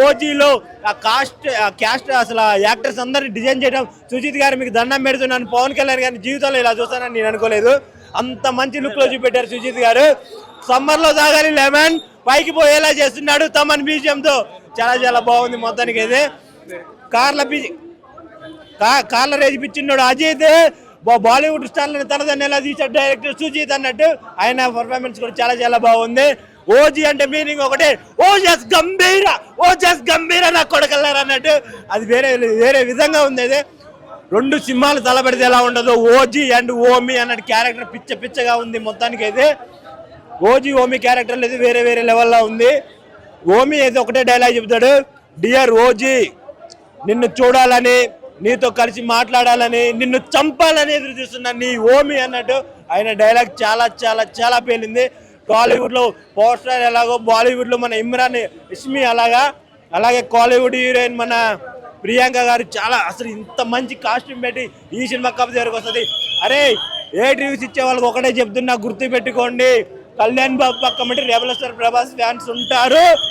ఓజీలో ఆ క్యాస్ట్ అసలు యాక్టర్స్ అందరిని డిజైన్ చేయడం. సుజిత్ గారు మీకు దండం పెడుతున్నాను, పవన్ కళ్యాణ్ గారిని జీవితంలో ఇలా చూస్తానని నేను అనుకోలేదు. అంత మంచి లుక్ లో చూపెట్టారు సుజిత్ గారు. సమ్మర్ లో తాగాలి లెమన్, పైకి పోయేలా చేస్తున్నాడు తమన్ బీజియం తో. చాలా చాలా బాగుంది మొత్తానికి అయితే. కార్ల రేజ్ పిచ్చిన్నాడు అజిత్. బాలీవుడ్ స్టార్లను తనదన్ని ఎలా తీసాడు డైరెక్టర్ సుజిత్ అన్నట్టు ఆయన పర్ఫార్మెన్స్ కూడా చాలా చాలా బాగుంది. ఓజీ అంటే మీనింగ్ ఒకటే, ఓ జస్ గంభీర నా కొడకల్లారు అన్నట్టు. అది వేరే వేరే విధంగా ఉంది. అయితే 2 సింహాలు తలబెడితే ఎలా ఉండదు, ఓజీ అండ్ ఓమి అన్నట్టు క్యారెక్టర్ పిచ్చగా ఉంది మొత్తానికి అయితే. ఓజీ ఓమి క్యారెక్టర్ అయితే వేరే వేరే లెవెల్లో ఉంది. ఓమి అయితే ఒకటే డైలాగ్ చెప్తాడు, డియర్ ఓజీ, నిన్ను చూడాలని, నీతో కలిసి మాట్లాడాలని, నిన్ను చంపాలని ఎదురు చూస్తున్నా నీ ఓమి అన్నట్టు ఆయన డైలాగ్ చాలా చాలా చాలా పేలింది. టాలీవుడ్ లో పవర్ స్టార్ ఎలాగో బాలీవుడ్ లో మన ఇమ్రాన్ ఇస్మి అలాగే కాలీవుడ్ హీరోయిన్ మన ప్రియాంక గారు చాలా అసలు ఇంత మంచి కాస్ట్యూమ్ పెట్టి ఈ సినిమా కప్ దగ్గరకు వస్తుంది. అరే ఏ రివ్యూస్ ఇచ్చే వాళ్ళకి ఒకటే చెప్తున్నా, గుర్తు పెట్టుకోండి, కళ్యాణ్ బాబు పక్క రెబల్ స్టార్ ప్రభాస్ ఫ్యాన్స్ ఉంటారు.